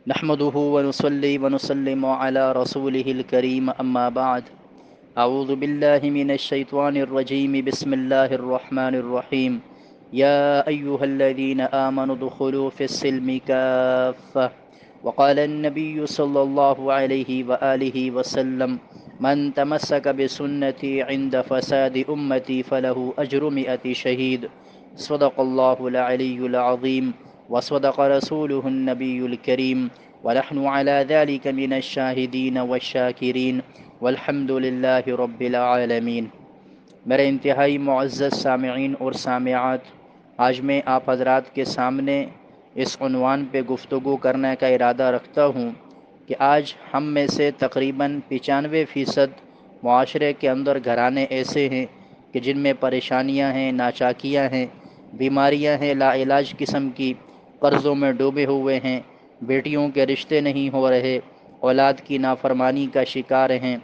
نحمده ونصلي ونسلم على رسوله الكريم أما بعد. أعوذ بالله من الشيطان الرجيم. بسم الله الرحمن الرحيم. يا أيها الذين آمنوا ادخلوا في السلم كافة. وقال النبي صلى الله عليه وآله وسلم: من تمسك بسنتي عند فساد أمتي فله أجر 100 شهيد. صدق الله العلي العظيم وصدق رسوله النبي الكريم ونحن على ذلك من الشاهدين والشاكرين والحمد للہ رب العالمین. میرے انتہائی معزز سامعین اور سامعات، آج میں آپ حضرات کے سامنے اس عنوان پہ گفتگو کرنے کا ارادہ رکھتا ہوں کہ آج ہم میں سے تقریباً 95% معاشرے کے اندر گھرانے ایسے ہیں کہ جن میں پریشانیاں ہیں، ناچاکیاں ہیں، بیماریاں ہیں لا علاج قسم کی، قرضوں میں ڈوبے ہوئے ہیں، بیٹیوں کے رشتے نہیں ہو رہے، اولاد کی نافرمانی کا شکار ہیں،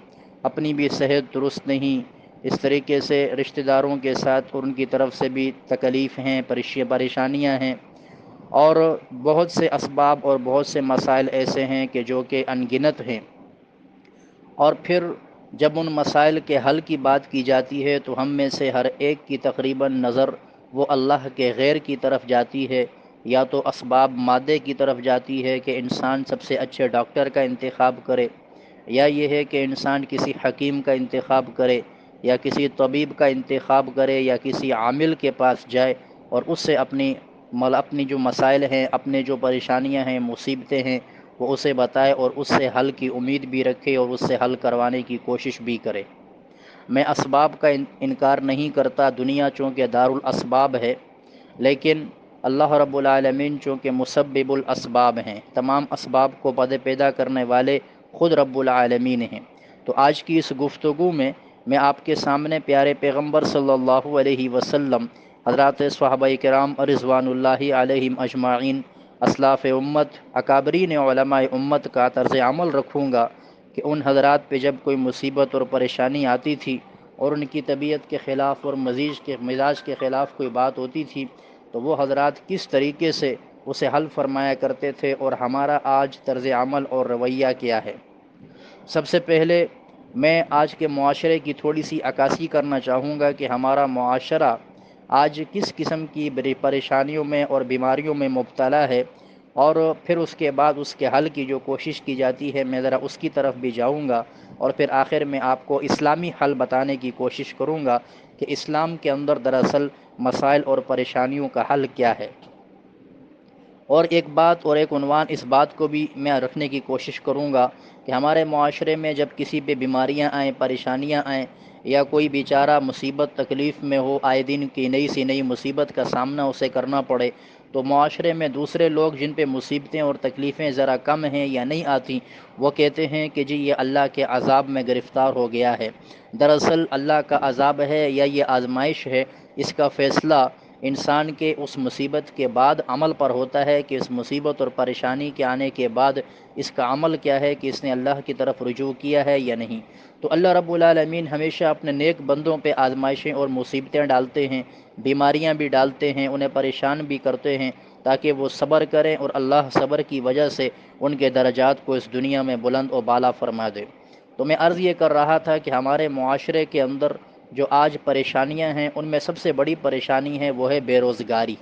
اپنی بھی صحت درست نہیں، اس طریقے سے رشتہ داروں کے ساتھ اور ان کی طرف سے بھی تکلیف ہیں، پریشانیاں ہیں، اور بہت سے اسباب اور بہت سے مسائل ایسے ہیں کہ جو کہ انگنت ہیں. اور پھر جب ان مسائل کے حل کی بات کی جاتی ہے تو ہم میں سے ہر ایک کی تقریباً نظر وہ اللہ کے غیر کی طرف جاتی ہے، یا تو اسباب مادے کی طرف جاتی ہے کہ انسان سب سے اچھے ڈاکٹر کا انتخاب کرے، یا یہ ہے کہ انسان کسی حکیم کا انتخاب کرے، یا کسی طبیب کا انتخاب کرے، یا کسی عامل کے پاس جائے اور اس سے اپنی جو مسائل ہیں، اپنے جو پریشانیاں ہیں، مصیبتیں ہیں، وہ اسے بتائے اور اس سے حل کی امید بھی رکھے اور اس سے حل کروانے کی کوشش بھی کرے. میں اسباب کا انکار نہیں کرتا، دنیا چونکہ دارالاسباب ہے، لیکن اللہ رب العالمین چونکہ مسبب الاسباب ہیں، تمام اسباب کو پیدا کرنے والے خود رب العالمین ہیں. تو آج کی اس گفتگو میں آپ کے سامنے پیارے پیغمبر صلی اللہ علیہ وسلم، حضرات صحابہ کرام رضوان اللہ علیہم اجمعین، اسلاف امت، اکابرین علماء امت کا طرز عمل رکھوں گا کہ ان حضرات پہ جب کوئی مصیبت اور پریشانی آتی تھی اور ان کی طبیعت کے خلاف اور مزاج کے خلاف کوئی بات ہوتی تھی تو وہ حضرات کس طریقے سے اسے حل فرمایا کرتے تھے، اور ہمارا آج طرز عمل اور رویہ کیا ہے. سب سے پہلے میں آج کے معاشرے کی تھوڑی سی عکاسی کرنا چاہوں گا کہ ہمارا معاشرہ آج کس قسم کی بڑی پریشانیوں میں اور بیماریوں میں مبتلا ہے، اور پھر اس کے بعد اس کے حل کی جو کوشش کی جاتی ہے میں ذرا اس کی طرف بھی جاؤں گا، اور پھر آخر میں آپ کو اسلامی حل بتانے کی کوشش کروں گا کہ اسلام کے اندر دراصل مسائل اور پریشانیوں کا حل کیا ہے. اور ایک بات اور ایک عنوان اس بات کو بھی میں رکھنے کی کوشش کروں گا کہ ہمارے معاشرے میں جب کسی پہ بیماریاں آئیں، پریشانیاں آئیں، یا کوئی بیچارہ مصیبت تکلیف میں ہو، آئے دن کی نئی سی نئی مصیبت کا سامنا اسے کرنا پڑے، تو معاشرے میں دوسرے لوگ جن پہ مصیبتیں اور تکلیفیں ذرا کم ہیں یا نہیں آتی، وہ کہتے ہیں کہ جی یہ اللہ کے عذاب میں گرفتار ہو گیا ہے. دراصل اللہ کا عذاب ہے یا یہ آزمائش ہے، اس کا فیصلہ انسان کے اس مصیبت کے بعد عمل پر ہوتا ہے کہ اس مصیبت اور پریشانی کے آنے کے بعد اس کا عمل کیا ہے کہ اس نے اللہ کی طرف رجوع کیا ہے یا نہیں. تو اللہ رب العالمین ہمیشہ اپنے نیک بندوں پہ آزمائشیں اور مصیبتیں ڈالتے ہیں، بیماریاں بھی ڈالتے ہیں، انہیں پریشان بھی کرتے ہیں تاکہ وہ صبر کریں، اور اللہ صبر کی وجہ سے ان کے درجات کو اس دنیا میں بلند و بالا فرما دے. تو میں عرض یہ کر رہا تھا کہ ہمارے معاشرے کے اندر جو آج پریشانیاں ہیں ان میں سب سے بڑی پریشانی ہے وہ ہے بے روزگاری.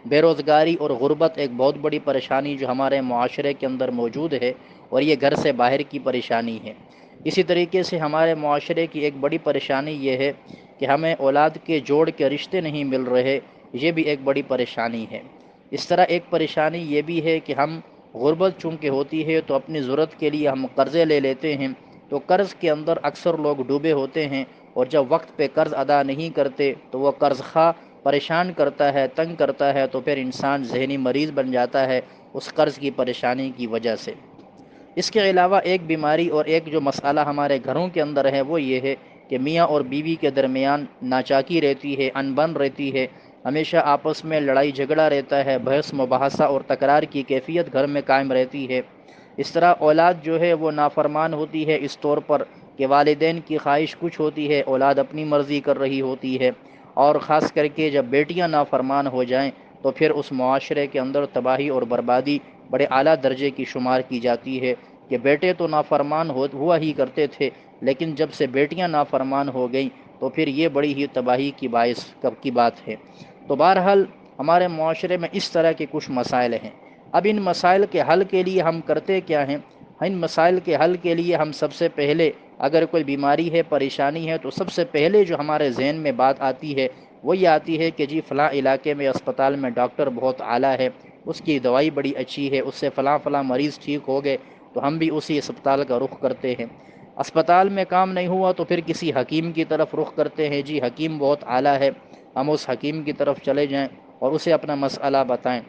بے روزگاری اور غربت ایک بہت بڑی پریشانی جو ہمارے معاشرے کے اندر موجود ہے، اور یہ گھر سے باہر کی پریشانی ہے. اسی طریقے سے ہمارے معاشرے کی ایک بڑی پریشانی یہ ہے کہ ہمیں اولاد کے جوڑ کے رشتے نہیں مل رہے، یہ بھی ایک بڑی پریشانی ہے. اس طرح ایک پریشانی یہ بھی ہے کہ ہم غربت چونکہ ہوتی ہے تو اپنی ضرورت کے لیے ہم قرضے لے لیتے ہیں، تو قرض کے اندر اکثر لوگ ڈوبے ہوتے ہیں، اور جب وقت پہ قرض ادا نہیں کرتے تو وہ قرض خواہ پریشان کرتا ہے، تنگ کرتا ہے، تو پھر انسان ذہنی مریض بن جاتا ہے اس قرض کی پریشانی کی وجہ سے. اس کے علاوہ ایک بیماری اور ایک جو مسئلہ ہمارے گھروں کے اندر ہے وہ یہ ہے کہ میاں اور بیوی کے درمیان ناچاکی رہتی ہے، انبن رہتی ہے، ہمیشہ آپس میں لڑائی جھگڑا رہتا ہے، بحث مباحثہ اور تکرار کی کیفیت گھر میں قائم رہتی ہے. اس طرح اولاد جو ہے وہ نافرمان ہوتی ہے اس طور پر کہ والدین کی خواہش کچھ ہوتی ہے، اولاد اپنی مرضی کر رہی ہوتی ہے، اور خاص کر کے جب بیٹیاں نافرمان ہو جائیں تو پھر اس معاشرے کے اندر تباہی اور بربادی بڑے اعلیٰ درجے کی شمار کی جاتی ہے کہ بیٹے تو نافرمان ہوا ہی کرتے تھے، لیکن جب سے بیٹیاں نافرمان ہو گئیں تو پھر یہ بڑی ہی تباہی کی باعث کب کی بات ہے۔ تو بہرحال ہمارے معاشرے میں اس طرح کے کچھ مسائل ہیں۔ اب ان مسائل کے حل کے لیے ہم کرتے کیا ہیں؟ ان مسائل کے حل کے لیے ہم سب سے پہلے اگر کوئی بیماری ہے، پریشانی ہے، تو سب سے پہلے جو ہمارے ذہن میں بات آتی ہے وہ یہ آتی ہے کہ جی فلاں علاقے میں اسپتال میں ڈاکٹر بہت اعلیٰ ہے، اس کی دوائی بڑی اچھی ہے، اس سے فلاں فلاں مریض ٹھیک ہو گئے، تو ہم بھی اسی اسپتال کا رخ کرتے ہیں۔ اسپتال میں کام نہیں ہوا تو پھر کسی حکیم کی طرف رخ کرتے ہیں، جی حکیم بہت اعلیٰ ہے، ہم اس حکیم کی طرف چلے جائیں اور اسے اپنا مسئلہ بتائیں۔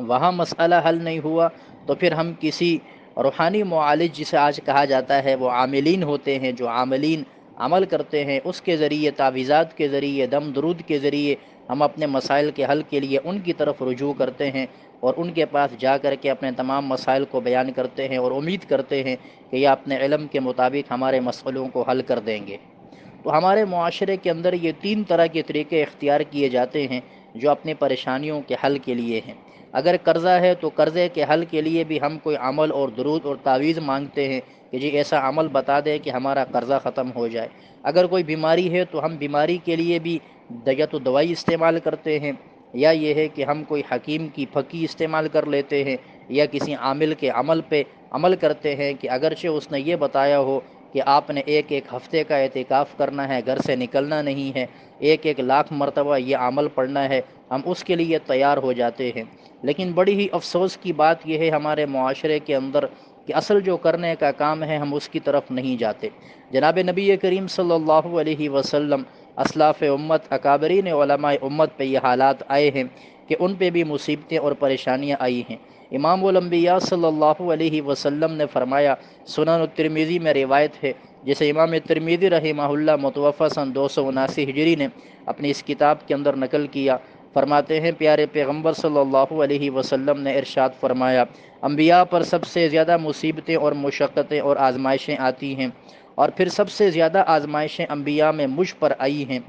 وہاں مسئلہ حل نہیں ہوا تو پھر ہم کسی روحانی معالج جسے آج کہا جاتا ہے، وہ عاملین ہوتے ہیں، جو عاملین عمل کرتے ہیں، اس کے ذریعے، تعویذات کے ذریعے، دم درود کے ذریعے ہم اپنے مسائل کے حل کے لیے ان کی طرف رجوع کرتے ہیں اور ان کے پاس جا کر کے اپنے تمام مسائل کو بیان کرتے ہیں اور امید کرتے ہیں کہ یہ اپنے علم کے مطابق ہمارے مسئلوں کو حل کر دیں گے۔ تو ہمارے معاشرے کے اندر یہ تین طرح کے طریقے اختیار کیے جاتے ہیں جو اپنی پریشانیوں کے حل کے لیے ہیں۔ اگر قرضہ ہے تو قرضے کے حل کے لیے بھی ہم کوئی عمل اور درود اور تعویذ مانگتے ہیں کہ جی ایسا عمل بتا دے کہ ہمارا قرضہ ختم ہو جائے۔ اگر کوئی بیماری ہے تو ہم بیماری کے لیے بھی یا تو دوائی استعمال کرتے ہیں، یا یہ ہے کہ ہم کوئی حکیم کی پھکی استعمال کر لیتے ہیں، یا کسی عامل کے عمل پہ عمل کرتے ہیں کہ اگرچہ اس نے یہ بتایا ہو کہ آپ نے ایک ہفتے کا اعتکاف کرنا ہے، گھر سے نکلنا نہیں ہے، 1,00,000 مرتبہ یہ عمل پڑھنا ہے، ہم اس کے لیے تیار ہو جاتے ہیں۔ لیکن بڑی ہی افسوس کی بات یہ ہے ہمارے معاشرے کے اندر کہ اصل جو کرنے کا کام ہے ہم اس کی طرف نہیں جاتے۔ جناب نبی کریم صلی اللہ علیہ وسلم، اسلاف امت، اکابرین علماء امت پہ یہ حالات آئے ہیں کہ ان پہ بھی مصیبتیں اور پریشانیاں آئی ہیں۔ امام الانبیاء صلی اللہ علیہ وسلم نے فرمایا، سنن الترمذی میں روایت ہے، جسے امام ترمذی رحمہ اللہ متوفی سن 279 ہجری نے اپنی اس کتاب کے اندر نقل کیا، فرماتے ہیں پیارے پیغمبر صلی اللہ علیہ وسلم نے ارشاد فرمایا، انبیاء پر سب سے زیادہ مصیبتیں اور مشقتیں اور آزمائشیں آتی ہیں، اور پھر سب سے زیادہ آزمائشیں انبیاء میں مجھ پر آئی ہیں۔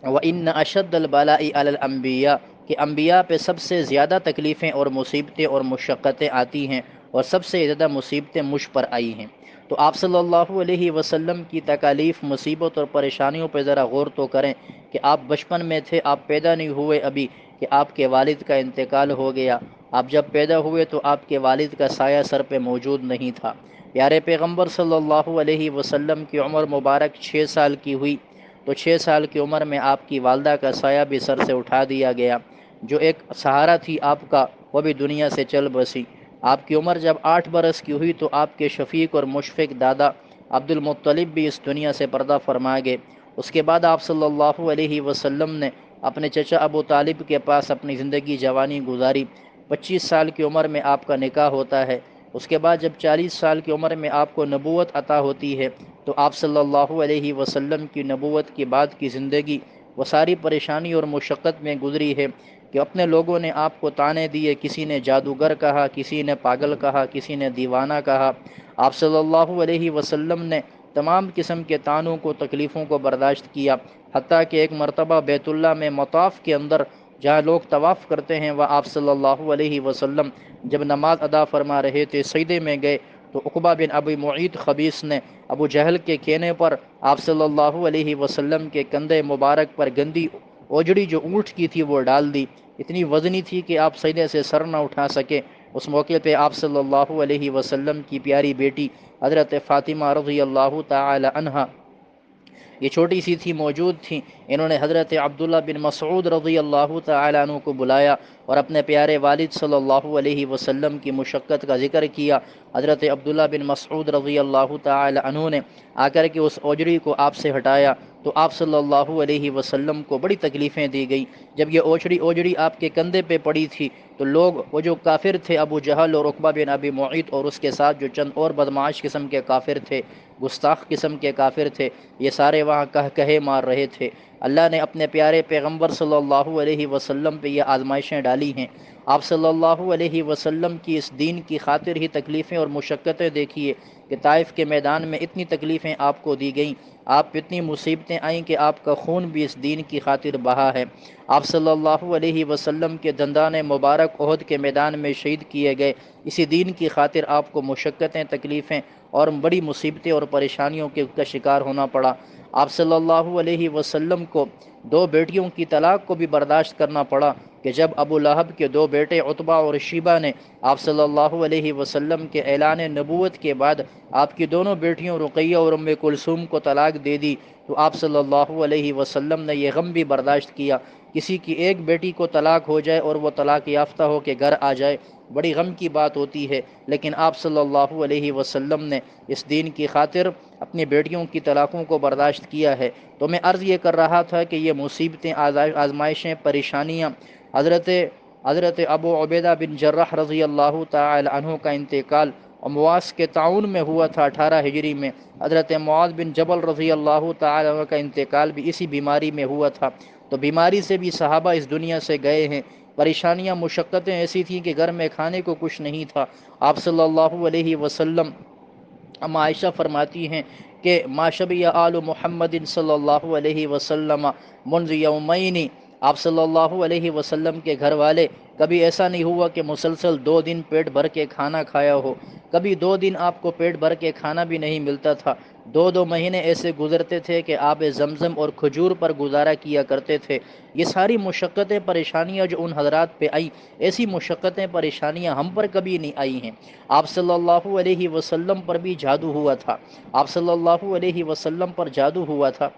وَإِنَّ أَشَدَّ الْبَلَاءِ عَلَى الْأَنْبِيَاءِ کہ انبیاء پہ سب سے زیادہ تکلیفیں اور مصیبتیں اور مشقتیں آتی ہیں، اور سب سے زیادہ مصیبتیں مجھ پر آئی ہیں۔ تو آپ صلی اللہ علیہ وسلم کی تکالیف، مصیبت اور پریشانیوں پہ ذرا غور تو کریں کہ آپ بچپن میں تھے، آپ پیدا نہیں ہوئے ابھی کہ آپ کے والد کا انتقال ہو گیا۔ آپ جب پیدا ہوئے تو آپ کے والد کا سایہ سر پہ موجود نہیں تھا۔ پیارے پیغمبر صلی اللہ علیہ وسلم کی عمر مبارک 6 سال کی ہوئی تو 6 سال کی عمر میں آپ کی والدہ کا سایہ بھی سر سے اٹھا دیا گیا، جو ایک سہارا تھی آپ کا، وہ بھی دنیا سے چل بسی۔ آپ کی عمر جب 8 برس کی ہوئی تو آپ کے شفیق اور مشفق دادا عبد المطلب بھی اس دنیا سے پردہ فرما گئے۔ اس کے بعد آپ صلی اللہ علیہ وسلم نے اپنے چچا ابو طالب کے پاس اپنی زندگی جوانی گزاری۔ 25 سال کی عمر میں آپ کا نکاح ہوتا ہے۔ اس کے بعد جب 40 سال کی عمر میں آپ کو نبوت عطا ہوتی ہے تو آپ صلی اللہ علیہ وسلم کی نبوت کے بعد کی زندگی وہ ساری پریشانی اور مشقت میں گزری ہے کہ اپنے لوگوں نے آپ کو طعنے دیے، کسی نے جادوگر کہا، کسی نے پاگل کہا، کسی نے دیوانہ کہا۔ آپ صلی اللہ علیہ وسلم نے تمام قسم کے طعنوں کو، تکلیفوں کو برداشت کیا، حتیٰ کہ ایک مرتبہ بیت اللہ میں مطاف کے اندر جہاں لوگ طواف کرتے ہیں، وہ آپ صلی اللہ علیہ وسلم جب نماز ادا فرما رہے تھے، سجدے میں گئے تو عقبہ بن ابی معیط خبیث نے ابو جہل کے کہنے پر آپ صلی اللہ علیہ وسلم کے کندھے مبارک پر گندی اوجڑی جو اونٹ کی تھی وہ ڈال دی۔ اتنی وزنی تھی کہ آپ سجدے سے سر نہ اٹھا سکے۔ اس موقع پہ آپ صلی اللہ علیہ وسلم کی پیاری بیٹی حضرت فاطمہ رضی اللہ تعالی عنہا یہ چھوٹی سی تھی، موجود تھیں۔ انہوں نے حضرت عبداللہ بن مسعود رضی اللہ تعالی عنہ کو بلایا اور اپنے پیارے والد صلی اللہ علیہ وسلم کی مشقت کا ذکر کیا۔ حضرت عبداللہ بن مسعود رضی اللہ تعالی عنہ نے آ کر کے اس اوجڑی کو آپ سے ہٹایا تو آپ صلی اللہ علیہ وسلم کو بڑی تکلیفیں دی گئی۔ جب یہ اوجڑی آپ کے کندھے پہ پڑی تھی تو لوگ، وہ جو کافر تھے ابو جہل اور عقبہ بن ابی معیط اور اس کے ساتھ جو چند اور بدمعاش قسم کے کافر تھے، گستاخ قسم کے کافر تھے، یہ سارے وہاں کہے مار رہے تھے۔ اللہ نے اپنے پیارے پیغمبر صلی اللہ علیہ وسلم پہ یہ آزمائشیں ڈالی ہیں۔ آپ صلی اللہ علیہ وسلم کی اس دین کی خاطر ہی تکلیفیں اور مشقتیں دیکھیے کہ طائف کے میدان میں اتنی تکلیفیں آپ کو دی گئیں، آپ اتنی مصیبتیں آئیں کہ آپ کا خون بھی اس دین کی خاطر بہا ہے۔ آپ صلی اللہ علیہ وسلم کے دندان مبارک احد کے میدان میں شہید کیے گئے۔ اسی دین کی خاطر آپ کو مشقتیں، تکلیفیں اور بڑی مصیبتیں اور پریشانیوں کا شکار ہونا پڑا۔ آپ صلی اللہ علیہ وسلم کو 2 بیٹیوں کی طلاق کو بھی برداشت کرنا پڑا کہ جب ابو لہب کے 2 بیٹے عتبہ اور شیبہ نے آپ صلی اللہ علیہ وسلم کے اعلان نبوت کے بعد آپ کی دونوں بیٹیوں رقیہ اور ام کلثوم کو طلاق دے دی، تو آپ صلی اللہ علیہ وسلم نے یہ غم بھی برداشت کیا۔ کسی کی ایک بیٹی کو طلاق ہو جائے اور وہ طلاق یافتہ ہو کے گھر آ جائے، بڑی غم کی بات ہوتی ہے، لیکن آپ صلی اللہ علیہ وسلم نے اس دین کی خاطر اپنی بیٹیوں کی طلاقوں کو برداشت کیا ہے۔ تو میں عرض یہ کر رہا تھا کہ یہ مصیبتیں، آزمائشیں، پریشانیاں، حضرت ابو عبیدہ بن جراح رضی اللہ تعالی عنہ کا انتقال امواس کے تعاون میں ہوا تھا 18 ہجری میں۔ حضرت معاذ بن جبل رضی اللہ تعالی عنہ کا انتقال بھی اسی بیماری میں ہوا تھا۔ تو بیماری سے بھی صحابہ اس دنیا سے گئے ہیں۔ پریشانیاں، مشقتیں ایسی تھیں کہ گھر میں کھانے کو کچھ نہیں تھا۔ آپ صلی اللہ علیہ وسلم، اما عائشہ فرماتی ہیں کہ ما شبع آل محمد صلی اللہ علیہ وسلم منذ یومین، آپ صلی اللہ علیہ وسلم کے گھر والے کبھی ایسا نہیں ہوا کہ مسلسل 2 دن پیٹ بھر کے کھانا کھایا ہو، کبھی 2 دن آپ کو پیٹ بھر کے کھانا بھی نہیں ملتا تھا۔ 2 مہینے ایسے گزرتے تھے کہ آب زمزم اور کھجور پر گزارا کیا کرتے تھے۔ یہ ساری مشقتیں، پریشانیاں جو ان حضرات پہ آئیں، ایسی مشقتیں، پریشانیاں ہم پر کبھی نہیں آئی ہیں۔ آپ صلی اللہ علیہ وسلم پر بھی جادو ہوا تھا، آپ صلی اللہ علیہ وسلم پر جادو ہوا تھا۔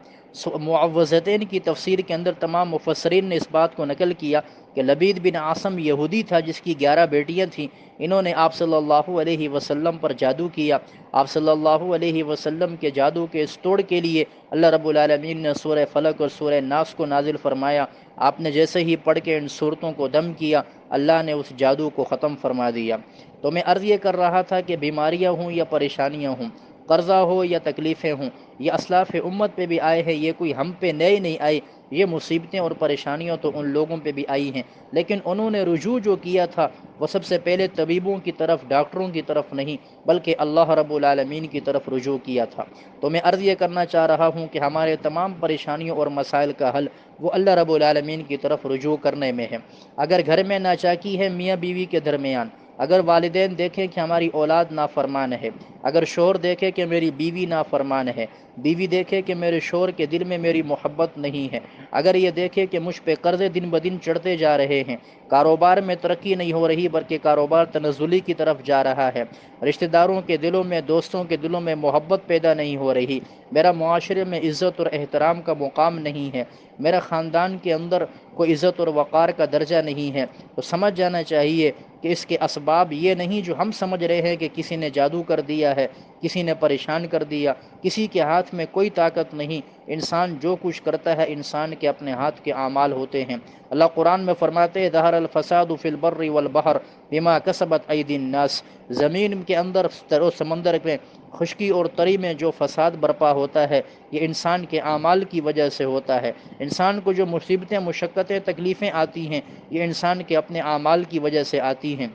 معوذتین کی تفسیر کے اندر تمام مفسرین نے اس بات کو نقل کیا کہ لبید بن عاصم یہودی تھا جس کی 11 بیٹیاں تھیں، انہوں نے آپ صلی اللہ علیہ وسلم پر جادو کیا۔ آپ صلی اللہ علیہ وسلم کے جادو کے اس توڑ کے لیے اللہ رب العالمین نے سورہ فلق اور سورہ ناس کو نازل فرمایا۔ آپ نے جیسے ہی پڑھ کے ان صورتوں کو دم کیا، اللہ نے اس جادو کو ختم فرما دیا۔ تو میں عرض یہ کر رہا تھا کہ بیماریاں ہوں یا پریشانیاں ہوں، قرضہ ہو یا تکلیفیں ہوں، یہ اسلاف امت پہ بھی آئے ہیں، یہ کوئی ہم پہ نئے نہیں آئے۔ یہ مصیبتیں اور پریشانیاں تو ان لوگوں پہ بھی آئی ہیں، لیکن انہوں نے رجوع جو کیا تھا وہ سب سے پہلے طبیبوں کی طرف، ڈاکٹروں کی طرف نہیں، بلکہ اللہ رب العالمین کی طرف رجوع کیا تھا۔ تو میں عرض یہ کرنا چاہ رہا ہوں کہ ہمارے تمام پریشانیوں اور مسائل کا حل وہ اللہ رب العالمین کی طرف رجوع کرنے میں ہے۔ اگر گھر میں ناچاکی ہے میاں بیوی کے درمیان، اگر والدین دیکھیں کہ ہماری اولاد نافرمان ہے، اگر شوہر دیکھے کہ میری بیوی نافرمان ہے، بیوی دیکھے کہ میرے شوہر کے دل میں میری محبت نہیں ہے، اگر یہ دیکھے کہ مجھ پہ قرضے دن بدن چڑھتے جا رہے ہیں، کاروبار میں ترقی نہیں ہو رہی بلکہ کاروبار تنزلی کی طرف جا رہا ہے، رشتہ داروں کے دلوں میں، دوستوں کے دلوں میں محبت پیدا نہیں ہو رہی، میرا معاشرے میں عزت اور احترام کا مقام نہیں ہے، میرا خاندان کے اندر کوئی عزت اور وقار کا درجہ نہیں ہے، تو سمجھ جانا چاہیے کہ اس کے اسباب یہ نہیں جو ہم سمجھ رہے ہیں کہ کسی نے جادو کر دیا ہے، کسی نے پریشان کر دیا، کسی کے ہاتھ میں کوئی طاقت نہیں۔ انسان جو کچھ کرتا ہے انسان کے اپنے ہاتھ کے اعمال ہوتے ہیں۔ اللہ قرآن میں فرماتے ہیں ظہر الفساد فی البر والبحر بما کسبت ایدی الناس، زمین کے اندر و سمندر میں، خشکی اور تری میں جو فساد برپا ہوتا ہے یہ انسان کے اعمال کی وجہ سے ہوتا ہے۔ انسان کو جو مصیبتیں، مشقتیں، تکلیفیں آتی ہیں یہ انسان کے اپنے اعمال کی وجہ سے آتی ہیں۔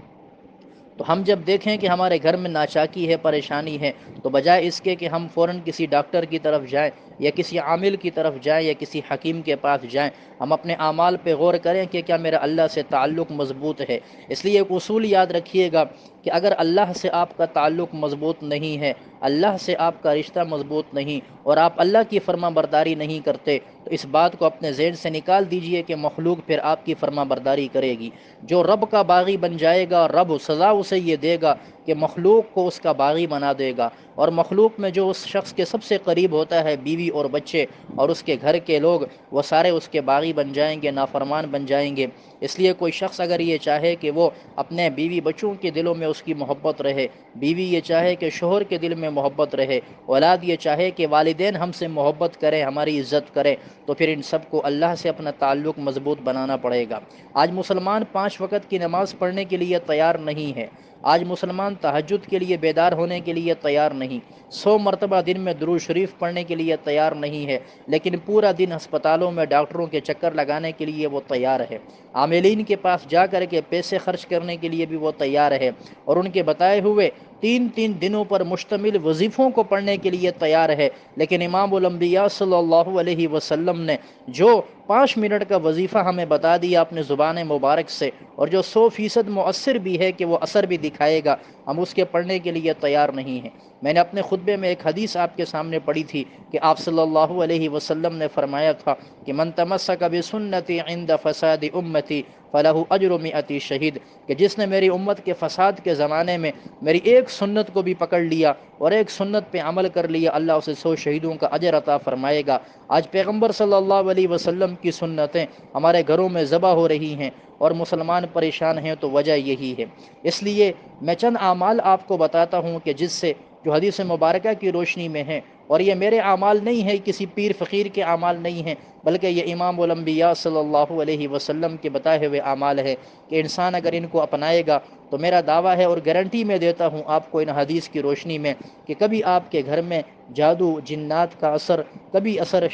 تو ہم جب دیکھیں کہ ہمارے گھر میں ناچاکی ہے، پریشانی ہے، تو بجائے اس کے کہ ہم فوراً کسی ڈاکٹر کی طرف جائیں یا کسی عامل کی طرف جائیں یا کسی حکیم کے پاس جائیں، ہم اپنے اعمال پہ غور کریں کہ کیا میرا اللہ سے تعلق مضبوط ہے۔ اس لیے ایک اصول یاد رکھیے گا کہ اگر اللہ سے آپ کا تعلق مضبوط نہیں ہے، اللہ سے آپ کا رشتہ مضبوط نہیں، اور آپ اللہ کی فرما برداری نہیں کرتے، تو اس بات کو اپنے ذہن سے نکال دیجئے کہ مخلوق پھر آپ کی فرما برداری کرے گی۔ جو رب کا باغی بن جائے گا، رب سزا اسے یہ دے گا کہ مخلوق کو اس کا باغی بنا دے گا، اور مخلوق میں جو اس شخص کے سب سے قریب ہوتا ہے، بیوی اور بچے اور اس کے گھر کے لوگ، وہ سارے اس کے باغی بن جائیں گے، نافرمان بن جائیں گے۔ اس لیے کوئی شخص اگر یہ چاہے کہ وہ اپنے بیوی بچوں کے دلوں میں اس کی محبت رہے، بیوی یہ چاہے کہ شوہر کے دل میں محبت رہے، اولاد یہ چاہے کہ والدین ہم سے محبت کریں، ہماری عزت کریں، تو پھر ان سب کو اللہ سے اپنا تعلق مضبوط بنانا پڑے گا۔ آج مسلمان 5 وقت کی نماز پڑھنے کے لیے تیار نہیں ہے، آج مسلمان تہجد کے لیے بیدار ہونے کے لیے تیار نہیں، 100 مرتبہ دن میں درود شریف پڑھنے کے لیے تیار نہیں ہے، لیکن پورا دن ہسپتالوں میں ڈاکٹروں کے چکر لگانے کے لیے وہ تیار ہے، عاملین کے پاس جا کر کے پیسے خرچ کرنے کے لیے بھی وہ تیار ہے، اور ان کے بتائے ہوئے 3 دنوں پر مشتمل وظیفوں کو پڑھنے کے لیے تیار ہے۔ لیکن امام الانبیاء صلی اللہ علیہ وسلم نے جو 5 منٹ کا وظیفہ ہمیں بتا دیا اپنے زبان مبارک سے، اور جو 100% مؤثر بھی ہے کہ وہ اثر بھی دکھائے گا، ہم اس کے پڑھنے کے لیے تیار نہیں ہیں۔ میں نے اپنے خطبے میں ایک حدیث آپ کے سامنے پڑھی تھی کہ آپ صلی اللہ علیہ وسلم نے فرمایا تھا کہ من تمسک بسنتی عند فساد امتی فلہ اجر 100 شہید، کہ جس نے میری امت کے فساد کے زمانے میں میری ایک سنت کو بھی پکڑ لیا اور ایک سنت پہ عمل کر لیا، اللہ اسے 100 شہیدوں کا اجر عطا فرمائے گا۔ آج پیغمبر صلی اللہ علیہ وسلم کی سنتیں ہمارے گھروں میں ذبح ہو رہی ہیں اور مسلمان پریشان ہیں، تو وجہ یہی ہے۔ اس لیے میں چند اعمال آپ کو بتاتا ہوں کہ جس سے جو حدیث مبارکہ کی روشنی میں ہیں، اور یہ میرے اعمال نہیں ہے، کسی پیر فقیر کے اعمال نہیں ہیں، بلکہ یہ امام الانبیاء صلی اللہ علیہ وسلم کے بتائے ہوئے اعمال ہے کہ انسان اگر ان کو اپنائے گا تو میرا دعویٰ ہے اور گارنٹی میں دیتا ہوں آپ کو ان حدیث کی روشنی میں کہ کبھی آپ کے گھر میں جادو جنات کا اثر، کبھی اثر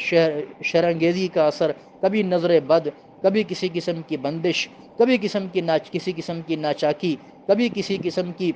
شرانگیزی کا اثر، کبھی نظر بد، کبھی کسی قسم کی بندش، کبھی کسی قسم کی ناچاکی، کبھی کسی قسم کی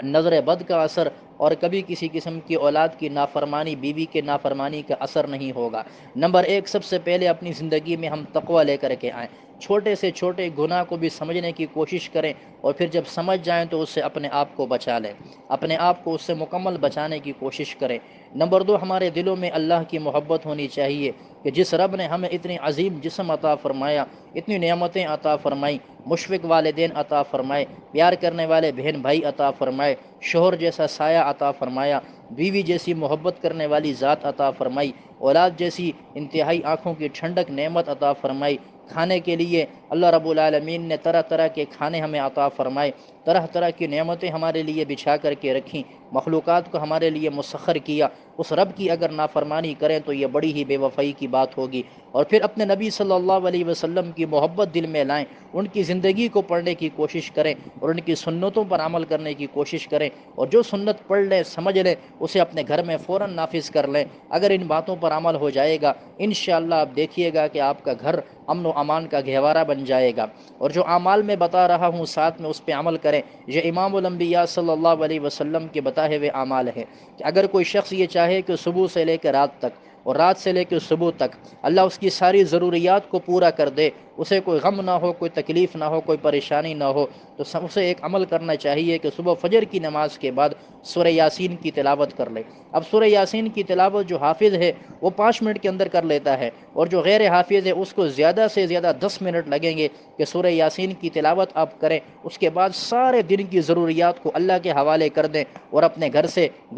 نظر بد کا اثر، اور کبھی کسی قسم کی اولاد کی نافرمانی، بیوی کے نافرمانی کا اثر نہیں ہوگا۔ نمبر 1، سب سے پہلے اپنی زندگی میں ہم تقوی لے کر کے آئیں، چھوٹے سے چھوٹے گناہ کو بھی سمجھنے کی کوشش کریں، اور پھر جب سمجھ جائیں تو اس سے اپنے آپ کو بچا لیں، اپنے آپ کو اس سے مکمل بچانے کی کوشش کریں۔ نمبر 2، ہمارے دلوں میں اللہ کی محبت ہونی چاہیے کہ جس رب نے ہمیں اتنی عظیم جسم عطا فرمایا، اتنی نعمتیں عطا فرمائیں، مشفق والدین عطا فرمائے، پیار کرنے والے بہن بھائی عطا فرمائے، شوہر جیسا سایہ عطا فرمایا، بیوی جیسی محبت کرنے والی ذات عطا فرمائی، اولاد جیسی انتہائی آنکھوں کی ٹھنڈک نعمت عطا فرمائی، کھانے کے لیے اللہ رب العالمین نے طرح طرح کے کھانے ہمیں عطا فرمائے، طرح طرح کی نعمتیں ہمارے لیے بچھا کر کے رکھیں، مخلوقات کو ہمارے لیے مسخر کیا۔ اس رب کی اگر نافرمانی کریں تو یہ بڑی ہی بے وفائی کی بات ہوگی۔ اور پھر اپنے نبی صلی اللہ علیہ وسلم کی محبت دل میں لائیں، ان کی زندگی کو پڑھنے کی کوشش کریں اور ان کی سنتوں پر عمل کرنے کی کوشش کریں، اور جو سنت پڑھ لیں سمجھ لیں اسے اپنے گھر میں فوراً نافذ کر لیں۔ اگر ان باتوں پر عمل ہو جائے گا، انشاءاللہ آپ دیکھیے گا کہ آپ کا گھر امن و امان کا گہوارہ بن جائے گا۔ اور جو اعمال میں بتا رہا ہوں ساتھ میں اس پہ عمل کریں، یہ امام الانبیاء صلی اللہ علیہ وسلم کے بتائے ہوئے اعمال ہیں کہ اگر کوئی شخص یہ چاہے کہ صبح سے لے کے رات تک اور رات سے لے کے صبح تک اللہ اس کی ساری ضروریات کو پورا کر دے، اسے کوئی غم نہ ہو، کوئی تکلیف نہ ہو، کوئی پریشانی نہ ہو، تو اسے ایک عمل کرنا چاہیے کہ صبح فجر کی نماز کے بعد سورہ یاسین کی تلاوت کر لے۔ اب سورہ یاسین کی تلاوت جو حافظ ہے وہ 5 منٹ کے اندر کر لیتا ہے، اور جو غیر حافظ ہے اس کو زیادہ سے زیادہ 10 منٹ لگیں گے کہ سورہ یاسین کی تلاوت آپ کریں۔ اس کے بعد سارے دن کی ضروریات کو اللہ کے حوالے کر دیں، اور اپنے گھر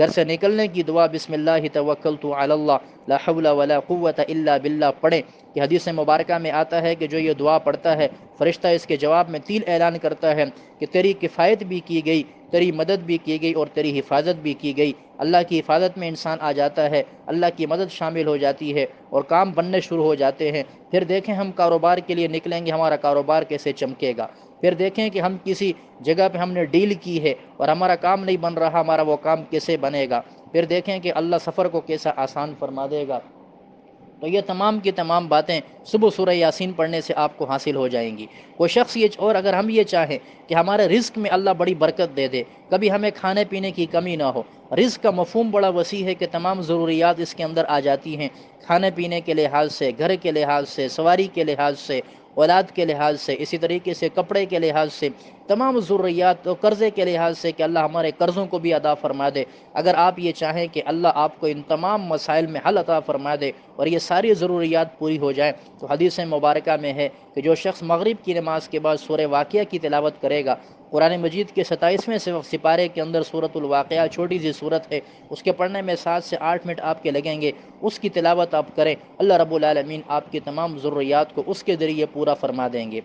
سے نکلنے کی دعا بسم اللہ توکلت علی اللہ لا حول ولا قوت الا باللہ پڑھیں، کہ حدیث مبارکہ میں آتا ہے کہ جو یہ دعا پڑھتا ہے فرشتہ اس کے جواب میں 3 اعلان کرتا ہے کہ تیری کفایت بھی کی گئی، تیری مدد بھی کی گئی، اور تیری حفاظت بھی کی گئی۔ اللہ کی حفاظت میں انسان آ جاتا ہے، اللہ کی مدد شامل ہو جاتی ہے، اور کام بننے شروع ہو جاتے ہیں۔ پھر دیکھیں ہم کاروبار کے لیے نکلیں گے، ہمارا کاروبار کیسے چمکے گا۔ پھر دیکھیں کہ ہم کسی جگہ پہ ہم نے ڈیل کی ہے اور ہمارا کام نہیں بن رہا، ہمارا وہ کام کیسے بنے گا۔ پھر دیکھیں کہ اللہ سفر کو کیسا آسان فرما دے گا۔ تو یہ تمام کی تمام باتیں صبح سورہ یاسین پڑھنے سے آپ کو حاصل ہو جائیں گی۔ کوئی شخص اور اگر ہم یہ چاہیں کہ ہمارے رزق میں اللہ بڑی برکت دے دے، کبھی ہمیں کھانے پینے کی کمی نہ ہو، رزق کا مفہوم بڑا وسیع ہے کہ تمام ضروریات اس کے اندر آ جاتی ہیں، کھانے پینے کے لحاظ سے، گھر کے لحاظ سے، سواری کے لحاظ سے، اولاد کے لحاظ سے، اسی طریقے سے کپڑے کے لحاظ سے، تمام ضروریات اور قرضے کے لحاظ سے کہ اللہ ہمارے قرضوں کو بھی ادا فرما دے۔ اگر آپ یہ چاہیں کہ اللہ آپ کو ان تمام مسائل میں حل عطا فرما دے اور یہ ساری ضروریات پوری ہو جائیں، تو حدیث مبارکہ میں ہے کہ جو شخص مغرب کی نماز کے بعد سورہ واقعہ کی تلاوت کرے گا، قرآن مجید کے 27ویں سپارے کے اندر سورۃ الواقعہ چھوٹی سی سورت ہے، اس کے پڑھنے میں 7 سے 8 منٹ آپ کے لگیں گے، اس کی تلاوت آپ کریں، اللہ رب العالمین آپ کی تمام ضروریات کو اس کے ذریعے پورا فرما دیں گے۔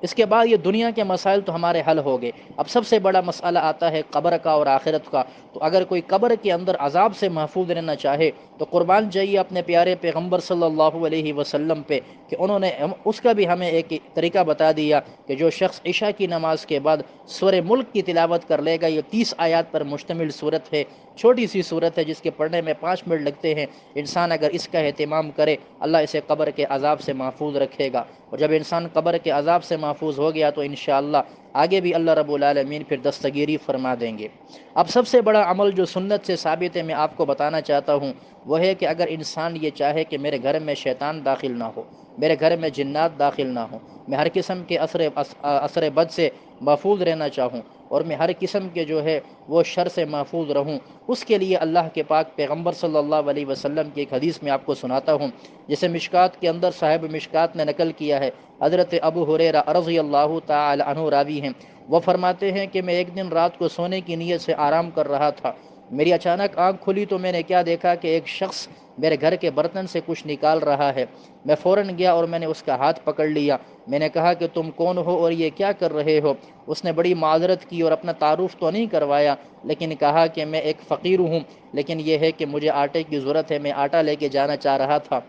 اس کے بعد یہ دنیا کے مسائل تو ہمارے حل ہو گئے، اب سب سے بڑا مسئلہ آتا ہے قبر کا اور آخرت کا۔ تو اگر کوئی قبر کے اندر عذاب سے محفوظ رہنا چاہے تو قربان جائیے اپنے پیارے پیغمبر صلی اللہ علیہ وسلم پہ کہ انہوں نے اس کا بھی ہمیں ایک طریقہ بتا دیا کہ جو شخص عشاء کی نماز کے بعد سورہ ملک کی تلاوت کر لے گا، یہ 30 آیات پر مشتمل صورت ہے، چھوٹی سی صورت ہے جس کے پڑھنے میں 5 منٹ لگتے ہیں، انسان اگر اس کا اہتمام کرے اللہ اسے قبر کے عذاب سے محفوظ رکھے گا۔ اور جب انسان قبر کے عذاب سے محفوظ ہو گیا تو انشاءاللہ آگے بھی اللہ رب العالمین پھر دستگیری فرما دیں گے۔ اب سب سے بڑا عمل جو سنت سے ثابت ہے میں آپ کو بتانا چاہتا ہوں، وہ ہے کہ اگر انسان یہ چاہے کہ میرے گھر میں شیطان داخل نہ ہو، میرے گھر میں جنات داخل نہ ہوں، میں ہر قسم کے اثر بد سے محفوظ رہنا چاہوں، اور میں ہر قسم کے جو ہے وہ شر سے محفوظ رہوں۔ اس کے لیے اللہ کے پاک پیغمبر صلی اللہ علیہ وسلم کی ایک حدیث میں آپ کو سناتا ہوں، جسے مشکات کے اندر صاحب مشکات نے نقل کیا ہے۔ حضرت ابو ہریرہ رضی اللہ تعالی عنہ راوی ہیں، وہ فرماتے ہیں کہ میں ایک دن رات کو سونے کی نیت سے آرام کر رہا تھا، میری اچانک آنکھ کھلی تو میں نے کیا دیکھا کہ ایک شخص میرے گھر کے برتن سے کچھ نکال رہا ہے۔ میں فوراً گیا اور میں نے اس کا ہاتھ پکڑ لیا، میں نے کہا کہ تم کون ہو اور یہ کیا کر رہے ہو؟ اس نے بڑی معذرت کی اور اپنا تعارف تو نہیں کروایا، لیکن کہا کہ میں ایک فقیر ہوں، لیکن یہ ہے کہ مجھے آٹے کی ضرورت ہے، میں آٹا لے کے جانا چاہ رہا تھا،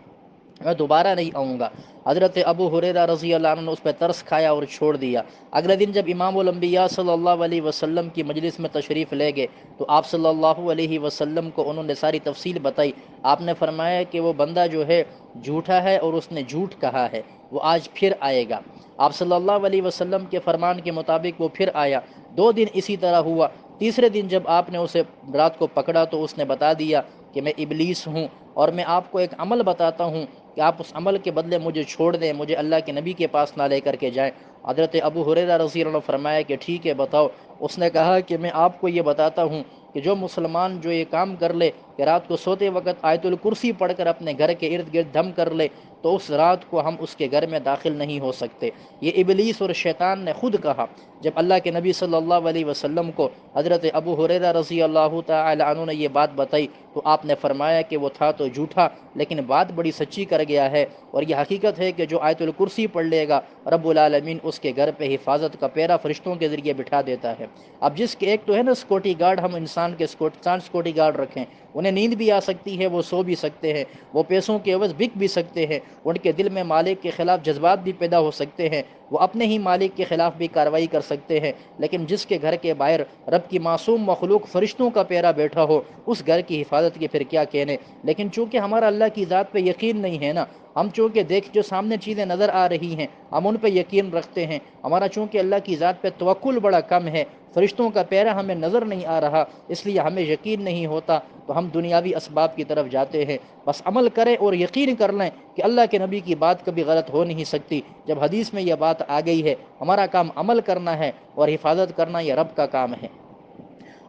میں دوبارہ نہیں آؤں گا۔ حضرت ابو ہریرہ رضی اللہ عنہ نے اس پہ ترس کھایا اور چھوڑ دیا۔ اگلے دن جب امام الانبیاء صلی اللہ علیہ وسلم کی مجلس میں تشریف لے گئے تو آپ صلی اللہ علیہ وسلم کو انہوں نے ساری تفصیل بتائی۔ آپ نے فرمایا کہ وہ بندہ جو ہے جھوٹا ہے اور اس نے جھوٹ کہا ہے، وہ آج پھر آئے گا۔ آپ صلی اللہ علیہ وسلم کے فرمان کے مطابق وہ پھر آیا، 2 دن اسی طرح ہوا۔ تیسرے دن جب آپ نے اسے رات کو پکڑا تو اس نے بتا دیا کہ میں ابلیس ہوں، اور میں آپ کو ایک عمل بتاتا ہوں کہ آپ اس عمل کے بدلے مجھے چھوڑ دیں، مجھے اللہ کے نبی کے پاس نہ لے کر کے جائیں۔ حضرت ابو ہریرہ رضی اللہ عنہ نے فرمایا کہ ٹھیک ہے بتاؤ۔ اس نے کہا کہ میں آپ کو یہ بتاتا ہوں کہ جو مسلمان جو یہ کام کر لے کہ رات کو سوتے وقت آیت الکرسی پڑھ کر اپنے گھر کے ارد گرد دم کر لے تو اس رات کو ہم اس کے گھر میں داخل نہیں ہو سکتے۔ یہ ابلیس اور شیطان نے خود کہا۔ جب اللہ کے نبی صلی اللہ علیہ وسلم کو حضرت ابو ہریرہ رضی اللہ تعالی عنہ نے یہ بات بتائی تو آپ نے فرمایا کہ وہ تھا تو جھوٹا، لیکن بات بڑی سچی کر گیا ہے، اور یہ حقیقت ہے کہ جو آیت الکرسی پڑھ لے گا رب العالمین اس کے گھر پہ حفاظت کا پیرا فرشتوں کے ذریعے بٹھا دیتا ہے۔ اب جس کے ایک تو ہے نا سیکورٹی گارڈ، ہم انسان کے سیکورٹی گارڈ رکھیں، انہیں نیند بھی آ سکتی ہے، وہ سو بھی سکتے ہیں، وہ پیسوں کے عوض بک بھی سکتے ہیں، ان کے دل میں مالک کے خلاف جذبات بھی پیدا ہو سکتے ہیں، وہ اپنے ہی مالک کے خلاف بھی کارروائی کر سکتے ہیں، لیکن جس کے گھر کے باہر رب کی معصوم مخلوق فرشتوں کا پیرا بیٹھا ہو اس گھر کی حفاظت کے پھر کیا کہنے۔ لیکن چونکہ ہمارا اللہ کی ذات پہ یقین نہیں ہے نا، ہم چونکہ دیکھ جو سامنے چیزیں نظر آ رہی ہیں ہم ان پہ یقین رکھتے ہیں، ہمارا چونکہ اللہ کی ذات پہ توکل بڑا کم ہے، فرشتوں کا پیرا ہمیں نظر نہیں آ رہا، اس لیے ہمیں یقین نہیں ہوتا تو ہم دنیاوی اسباب کی طرف جاتے ہیں۔ بس عمل کریں اور یقین کر لیں کہ اللہ کے نبی کی بات کبھی غلط ہو نہیں سکتی۔ جب حدیث میں یہ بات آ گئی ہے، ہمارا کام عمل کرنا ہے اور حفاظت کرنا یہ رب کا کام ہے۔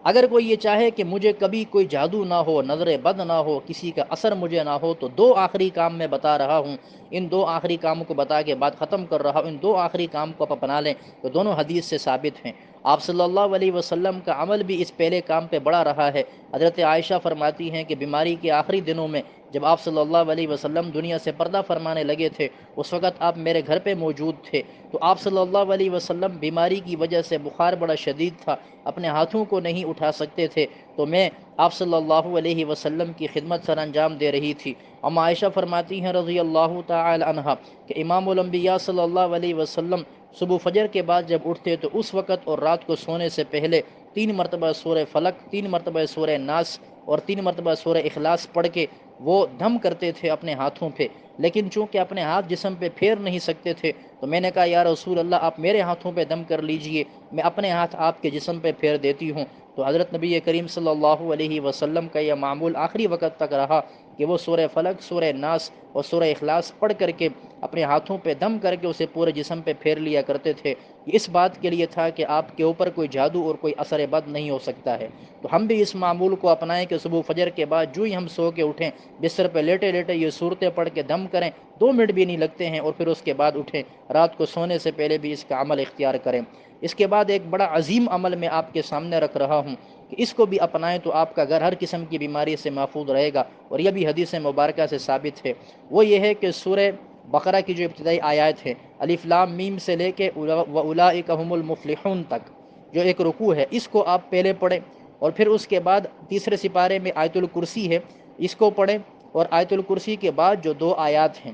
اگر کوئی یہ چاہے کہ مجھے کبھی کوئی جادو نہ ہو، نظر بد نہ ہو، کسی کا اثر مجھے نہ ہو، تو 2 آخری کام میں بتا رہا ہوں، ان 2 آخری کاموں کو بتا کے بات ختم کر رہا ہوں۔ ان 2 آخری کام کو آپ اپنا لیں تو دونوں حدیث سے ثابت ہیں۔ آپ صلی اللہ علیہ وسلم کا عمل بھی اس پہلے کام پہ بڑا رہا ہے۔ حضرت عائشہ فرماتی ہیں کہ بیماری کے آخری دنوں میں جب آپ صلی اللہ علیہ وسلم دنیا سے پردہ فرمانے لگے تھے، اس وقت آپ میرے گھر پہ موجود تھے، تو آپ صلی اللہ علیہ وسلم بیماری کی وجہ سے بخار بڑا شدید تھا، اپنے ہاتھوں کو نہیں اٹھا سکتے تھے، تو میں آپ صلی اللہ علیہ وسلم کی خدمت سر انجام دے رہی تھی۔ ام عائشہ فرماتی ہیں رضی اللہ تعالی عنہا کہ امام الانبیاء صلی اللہ علیہ وسلم صبح فجر کے بعد جب اٹھتے تو اس وقت اور رات کو سونے سے پہلے 3 مرتبہ سورہ فلق، 3 مرتبہ سورہ ناس اور 3 مرتبہ سورہ اخلاص پڑھ کے وہ دم کرتے تھے اپنے ہاتھوں پہ، لیکن چونکہ اپنے ہاتھ جسم پہ پھیر نہیں سکتے تھے تو میں نے کہا یا رسول اللہ آپ میرے ہاتھوں پہ دم کر لیجئے، میں اپنے ہاتھ آپ کے جسم پہ پھیر دیتی ہوں۔ تو حضرت نبی کریم صلی اللہ علیہ وسلم کا یہ معمول آخری وقت تک رہا کہ وہ سورہ فلق، سورہ ناس اور سورہ اخلاص پڑھ کر کے اپنے ہاتھوں پہ دم کر کے اسے پورے جسم پہ پھیر لیا کرتے تھے۔ یہ اس بات کے لیے تھا کہ آپ کے اوپر کوئی جادو اور کوئی اثر بد نہیں ہو سکتا ہے۔ تو ہم بھی اس معمول کو اپنائیں کہ صبح فجر کے بعد جو ہی ہم سو کے اٹھیں بستر پہ لیٹے لیٹے یہ صورتیں پڑھ کے دم کریں، 2 منٹ بھی نہیں لگتے ہیں، اور پھر اس کے بعد اٹھیں، رات کو سونے سے پہلے بھی اس کا عمل اختیار کریں۔ اس کے بعد ایک بڑا عظیم عمل میں آپ کے سامنے رکھ رہا ہوں کہ اس کو بھی اپنائیں تو آپ کا گھر ہر قسم کی بیماری سے محفوظ رہے گا، اور یہ بھی حدیث مبارکہ سے ثابت ہے۔ وہ یہ ہے کہ سورہ بقرہ کی جو ابتدائی آیات ہے الف لام میم سے لے کے وَأُولَٰئِكَ هُمُ الْمُفْلِحُونَ تک جو ایک رکوع ہے، اس کو آپ پہلے پڑھیں، اور پھر اس کے بعد تیسرے سپارے میں آیت الکرسی ہے، اس کو پڑھیں، اور آیت الکرسی کے بعد جو 2 آیات ہیں،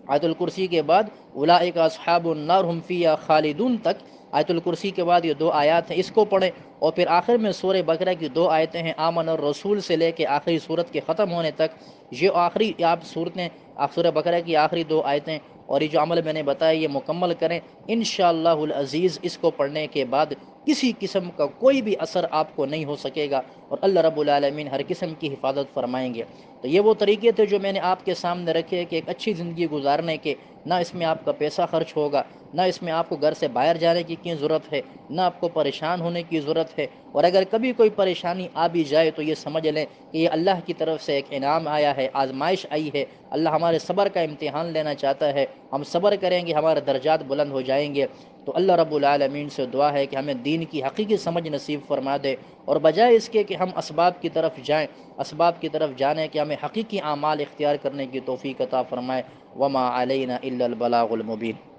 آیت الکرسی کے بعد اولئک اصحاب النار هم فیہا خالدون تک، آیت الکرسی کے بعد یہ 2 آیات ہیں، اس کو پڑھیں، اور پھر آخر میں سورہ بقرہ کی 2 آیتیں ہیں آمن الرسول سے لے کے آخری صورت کے ختم ہونے تک، یہ آخری آپ صورتیں سورہ بقرہ کی آخری 2 آیتیں اور یہ جو عمل میں نے بتایا یہ مکمل کریں انشاءاللہ العزیز۔ اس کو پڑھنے کے بعد کسی قسم کا کوئی بھی اثر آپ کو نہیں ہو سکے گا، اور اللہ رب العالمین ہر قسم کی حفاظت فرمائیں گے۔ تو یہ وہ طریقے تھے جو میں نے آپ کے سامنے رکھے کہ ایک اچھی زندگی گزارنے کے، نہ اس میں آپ کا پیسہ خرچ ہوگا، نہ اس میں آپ کو گھر سے باہر جانے کی ضرورت ہے، نہ آپ کو پریشان ہونے کی ضرورت ہے، اور اگر کبھی کوئی پریشانی آ بھی جائے تو یہ سمجھ لیں کہ یہ اللہ کی طرف سے ایک انعام آیا ہے، آزمائش آئی ہے، اللہ ہمارے صبر کا امتحان لینا چاہتا ہے، ہم صبر کریں گے ہمارے درجات بلند ہو جائیں گے۔ تو اللہ رب العالمین سے دعا ہے کہ ہمیں دین کی حقیقی سمجھ نصیب فرما دے، اور بجائے اس کے کہ ہم اسباب کی طرف جائیں، اسباب کی طرف جانے کہ ہمیں حقیقی اعمال اختیار کرنے کی توفیق عطا فرمائے۔ وما علینا الا البلاغ المبین۔